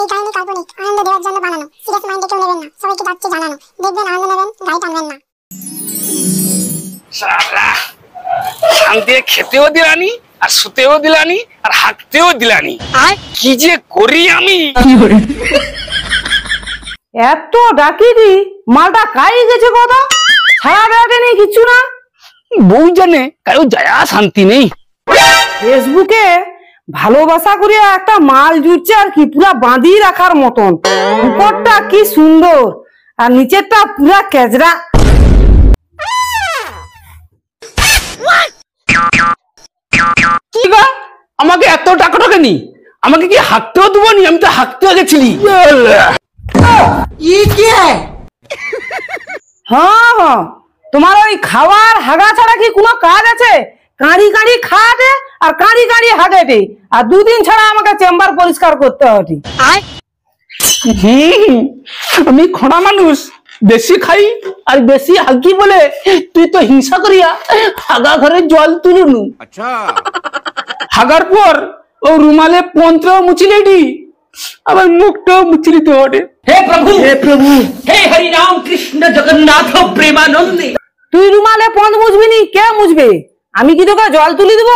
এই কাহিনী কাল্পনিক আনন্দ দেওয়ার জন্য বানানো। সিরিয়াস মাইন্ডে কেউ নেবেন না, সবাইকে যাচ্ছে জানানো। দেখবেন আনন্দ নেবেন, গাড়ি টানবেন না। সারা শান্তি খেতেও দিলানি, আর শুতেও দিলানি, আর হাঁটতেও দিলানি। কি যে করি আমি। এত ডাকি দি মালটা কাই গেছে কথা, ছাড়া বেড়াতে নেই কিছু না। বউ জানে কারো যায়া শান্তি নেই। ফেসবুকে ভালোবাসা করিয়া একটা মাল জুটছে আর কি, পুরা বাঁধিয়ে রাখার মতন। উপরটা কি সুন্দর আর নিচেরটা পুরা কেজরা। কি গা আমাকে এত টাকা টাকা নি, আমাকে কি হাঁটতেও দেবো নি? আমি তো হাঁটতেও গেছিলি। হ্যাঁ হ্যাঁ, তোমার ওই খাওয়ার হাগা ছাড়া কি কোনো কাজ আছে? কাঁড়ি কাঁড়ি খাটে আর কাঁড়ি কাঁড়ি হাগেটে, আর দুদিন ছাড়া আমাকে চেম্বার পরিষ্কার করতে হবে। আমি খোঁড়া মানুষ, বেশি খাই আর বেশি হাগি বলে তুই তো হিংসা করিয়া হাগা ঘরে জল তুলুনু। আচ্ছা, হাগার পর ও রুমালে পন্ত্র মুছিলেটি, আবার মুখটাও মুছিলি তো ওঠে। হে প্রভু, হে প্রভু, হে হরি রাম কৃষ্ণ জগন্নাথ প্রেমানন্দে। তুই রুমালে পন্দ মুছবি নি, কে মুছবে? আমি কি তোকে জল তুলি দিব?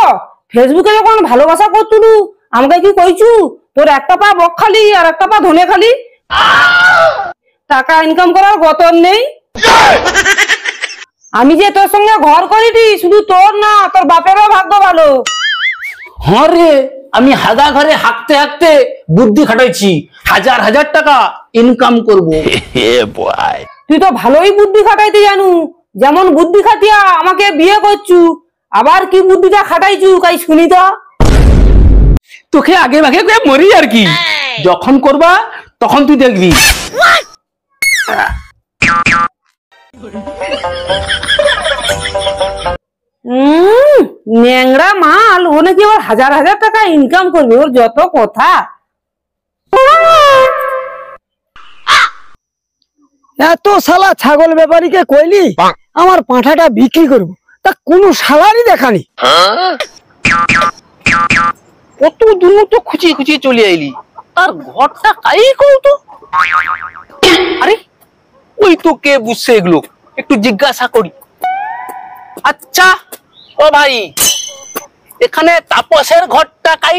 ফেসবুকে যখন ভালোবাসা করতুলু আমাকে কি কইছু তোর একটা পা বক খালি আর একটা পা ধনে খালি? টাকা ইনকাম করার গতর নেই। আমি যে তোর সঙ্গে ঘর করিটি, শুধু তোর না তোর বাপেরও ভাগ্য ভালো। হ্যাঁ রে, আমি হাগা ঘরে হাঁকতে হাঁকতে বুদ্ধি খাটাইছি, হাজার হাজার টাকা ইনকাম করবো। তুই তো ভালোই বুদ্ধি খাটাইতে জানু, যেমন বুদ্ধি খাটিয়া আমাকে বিয়ে করছু, আবার কি বুদ্ধিটা খাটাইছু কাই শুনি তো। তোকে আগে ভাগে করে মরি আর কি, যখন করবা তখন তুই দেখবি। ন্যাংরা মাল, ও নাকি আবার হাজার হাজার টাকা ইনকাম করবে, ওর যত কথা। এত শালা ছাগল ব্যাপারীকে কইলি আমার পাঁঠাটা বিক্রি করব, তা কোনো শালারই দেখানি। কত দূর তো খুঁচিয়ে খুঁচিয়ে চলে আইলি, আর ঘরটা কাই কৌতো। আরে ওই তো কে বুঝছে এগুলো, একটু জিজ্ঞাসা করি। আচ্ছা ও ভাই, এখানে তাপসের ঘরটা কাই?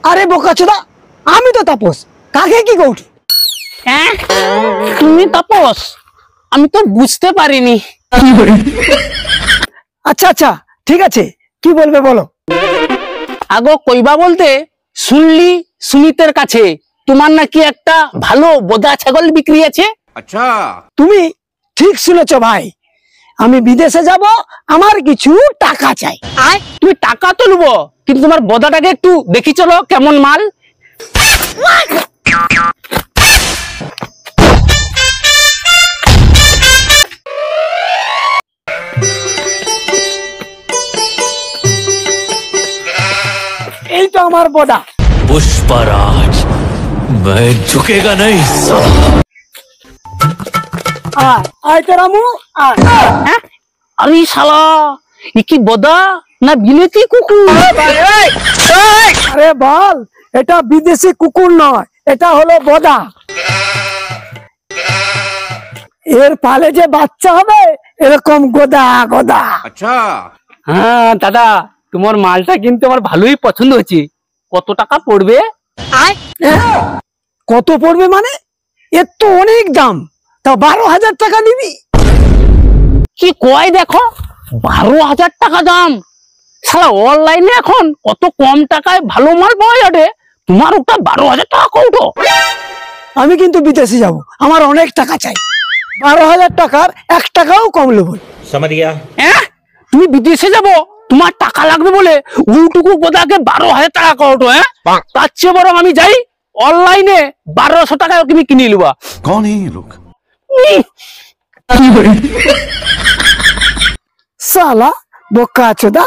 আরে বোকাচোদা, আমি তো তাপস, কাকে কি কৌটি? হ্যাঁ তুমি তাপস, আমি তো বুঝতে পারিনি। আচ্ছা আচ্ছা ঠিক আছে, কি বলবে বলো। আগো কইবা বলতে শুনলি সুমিতের কাছে তোমার নাকি একটা ভালো বোদা ছাগল বিক্রি আছে। আচ্ছা, তুমি ঠিক শুনেছ ভাই, আমি বিদেশে যাব, আমার কিছু টাকা চাই। তুমি টাকা তো নেবো, কিন্তু তোমার বোদাটাকে একটু দেখি চলো কেমন মাল। এই তো আমার বোদা। पुष्पराज, मैं झुकेगा नहीं। আয় তো রামু, আরে শালা, ই কি বোদা না বিলেতি কুকুর? আরে বল, এটা বিদেশি কুকুর নয়, এটা হলো বোদা। এর পালে যে বাচ্চা হবে এরকম গোদা গোদা। আচ্ছা, হ্যাঁ দাদা, তোমার মালটা কিন্তু আমার ভালোই পছন্দ হয়েছে। কত টাকা পড়বে? কত পড়বে মানে? এর তো অনেক দাম, তা 12,000 টাকা নিবি? কি কয় দেখো, 12,000 টাকা দাম। শালা অনলাইনে এখন কত কম টাকায় ভালো মাল পাওয়া যাবে, তোমার ওটা 12,000 টাকা কৌটো। আমি কিন্তু বিদেশে যাব, আমার অনেক টাকা চাই। 12,000 টাকার 1 টাকাও কম নেব। হ্যাঁ, তুমি বিদেশে যাবো, তোমার টাকা লাগবে বলে ওইটুকু গোদাকে 12,000 টাকা কৌটো? হ্যাঁ, তার চেয়ে বরং আমি যাই অনলাইনে 1200 টাকায় তুমি কিনে নিবা। कौन है ये लोग? সালা বোকাচোদা,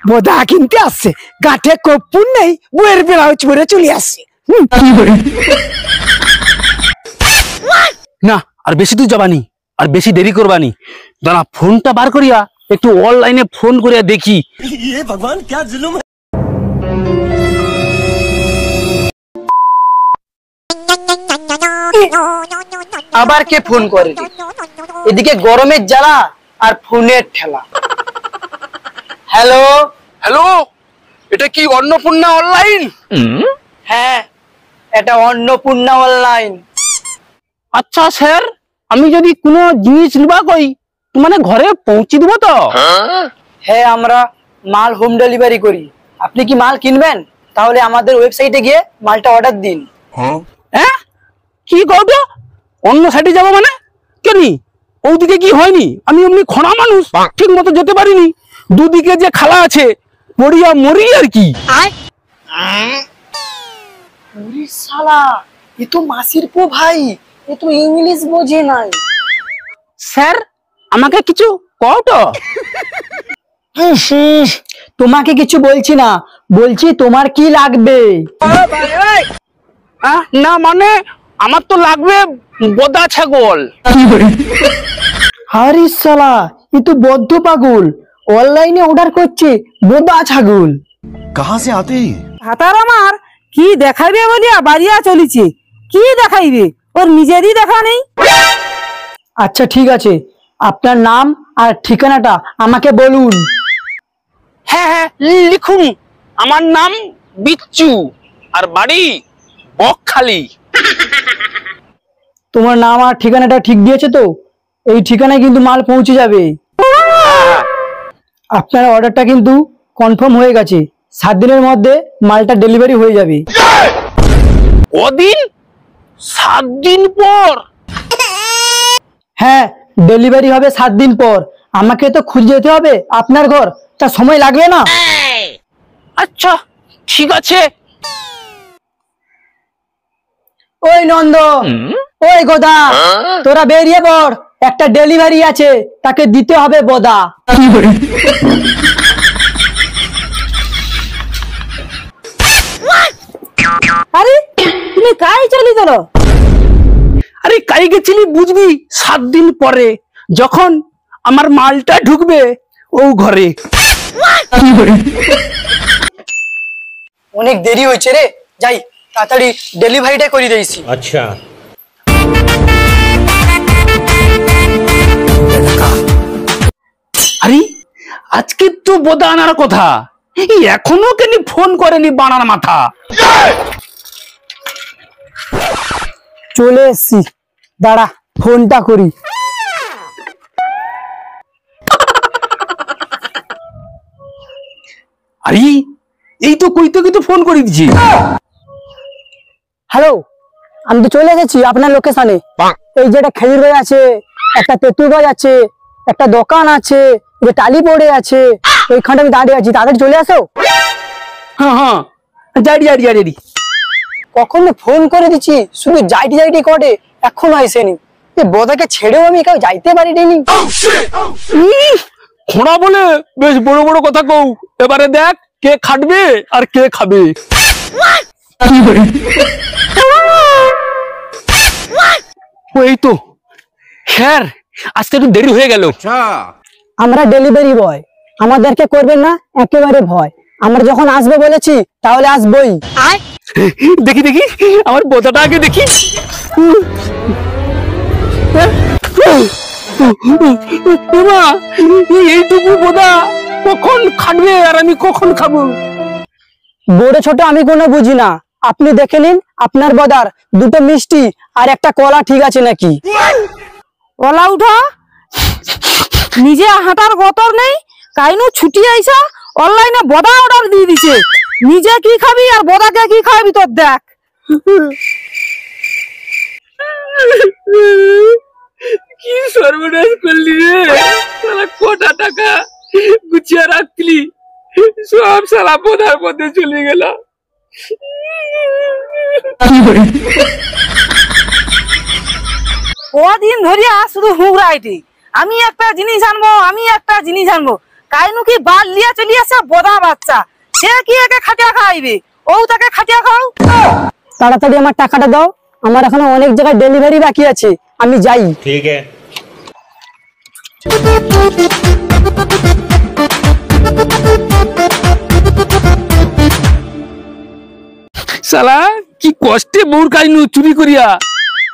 বোদা কিনতে আসছে, গাঠে কপ্পুর নেই, বইয়ের ব্লাউজ পরে চলে আসছে। না আর বেশি দূর যাবানি, আর বেশি দেরি করবানি। দাঁড়া, ফোনটা বার করিয়া একটু অনলাইনে ফোন করিয়া দেখি। ये भगवान क्या जुल्म है। আবার কে ফোন করে? এদিকে গরমের জ্বালা আর ফোনের ঠেলা। হ্যালো হ্যালো, এটা কি অন্নপূর্ণা অনলাইন? হ্যাঁ, এটা অন্নপূর্ণা অনলাইন। আচ্ছা স্যার, আমি যদি কোনো জিনিস নিবা কই মানে ঘরে পৌঁছে দিব তো? হ্যাঁ, আমরা মাল হোম ডেলিভারি করি। আপনি কি মাল কিনবেন? তাহলে আমাদের ওয়েবসাইটে গিয়ে মালটা অর্ডার দিন। হ্যাঁ, কি কওতো? অন্য সাইডে যাব মানে? কেনি ওদিকে কি হয়নি? আমি এমনি খোঁড়া মানুষ, ঠিক মতো যেতে পারিনি। দুদিকে যে খালা আছে, পড়িয়া মরি আর কি। ওরে শালা, এ তো মাসির পো ভাই, এ তো ইংলিশ বোঝে নাই। স্যার, আমাকে কিছু কও তো। তোমাকে কিছু বলছি না, বলছি তোমার কি লাগবে? না মানে আমার তো লাগবে বোদা ছাগল। আরে শালা, এ তো বদ্ধ পাগল, অনলাইনে অর্ডার করছে বোদা ছাগল। कहाँ से आते हैं? হাতার আমার কি দেখাইবে বলিয়া বাড়িয়া চলিছে। কি দেখাইবে? ওর নিজেরই দেখা নেই। আচ্ছা ঠিক আছে, আপনার নাম আর ঠিকানাটা আমাকে বলুন। হ্যাঁ হ্যাঁ, লিখুন। আমার নাম বিচ্চু, আর বাড়ি বকখালি। তোমার নাম আর ঠিকানাটা ঠিক দিয়েছে তো? এই ঠিকানায় কিন্তু মাল পৌঁছে যাবে। আপনার অর্ডারটা কিন্তু কনফার্ম হয়ে গেছে। 7 দিনের মধ্যে মালটা ডেলিভারি হয়ে যাবে। কদিন? 7 দিন পর? হ্যাঁ, ডেলিভারি হবে 7 দিন পর। আমাকে তো খুঁজে যেতে হবে আপনার ঘর, তা সময় লাগবে না? আচ্ছা ঠিক আছে। ওই নন্দ, ওই গোদা, তোরা বেরিয়ে পড়। একটা ডেলিভারি আছে, তাকে দিতে হবে বোদা। আরে তুমি কাই চলি গেল? আরে কাই গেছিলি বুঝবি 7 দিন পরে, যখন আমার মালটা ঢুকবে ও ঘরে। অনেক দেরি হয়েছে রে, যাই তাড়াতাড়ি ডেলিভারিটা করে দিয়েছি। अच्छा আরে আজকে তো বোদা আনার কথা, এই এখনো কেন ফোন করেনি বানার মাথা। চলে এসছি, দাঁড়া ফোনটা করি। আরে এই তো কইতে কইতে ফোন করে দিছি। হ্যালো, আমি তো চলে গেছি আপনার লোকেশনে। এই যে একটা খেজুর গাছ আছে, একটা তেঁতুল গাছ আছে, একটা দোকান আছে, যে টালি পড়ে আছে, ওইখানটা আমি দাঁড়িয়ে আছি। তাদের চলে আসো। হ্যাঁ হ্যাঁ, যাই যাই যাই যাই। কখন ফোন করে দিচ্ছি, শুধু যাইটি যাইটি করে, এখনো আসেনি। এই বোদাকে ছেড়েও আমি কেউ যাইতে পারিনি। খোঁড়া বলে বেশ বড় বড় কথা কও। এবারে দেখ কে খাটবে আর কে খাবে। ওই তো স্যার, আজকে একটু দেরি হয়ে গেল। আমরা ডেলিভারি বয়, আমাদেরকে করবেন না একেবারে ভয়। আমরা যখন আসবে বলেছি তাহলে আসবই। দেখি দেখি আমার বোতাটা আগে দেখি। এইটুকু বোদা কখন খাটবে আর আমি কখন খাবো? বড় ছোট আমি কোনো বুঝি না, আপনি দেখে নিন আপনার বদার দুটো মিষ্টি আর একটা কলা ঠিক আছে নাকি। ওলা উঠা, নিজে হাঁটার গতর নেই, কাইনু ছুটি আইসা অনলাইনে বদা অর্ডার দিয়ে দিছে। নিজে কি খাবি আর বদাকে কি খাওয়াবি তোর দেখ। কি সর্বনাশ করলি রে শালা, কোটা টাকা গুছিয়ে রাখলি, সব শালা বোধার মধ্যে চলে গেল। কদিন ধরিয়া শুধু হুগরাইটি, আমি একটা জিনিস আনবো, আমি একটা জিনিস আনবো। কাইনু কি বাল লিয়া চলি আসে বদা বাচ্চা, সে কি একে খাটিয়া খাইবে? ও তাকে খাটিয়া খাও। তাড়াতাড়ি আমার টাকাটা দাও, আমার এখনো অনেক জায়গায় ডেলিভারি বাকি আছে, আমি যাই। ठीक है শালা কি কষ্টে বউর কাইনু চুরি করিয়া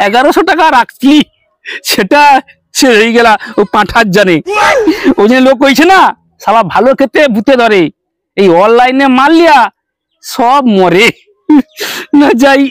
1100 টাকা রাখছি, সেটা সে হয়ে গেলা ও পাঁঠার জানে। ওই যে লোক কইছে না, শালা ভালো খেতে ভূতে ধরে, এই অনলাইনে মারলিয়া সব মরে। না যাই।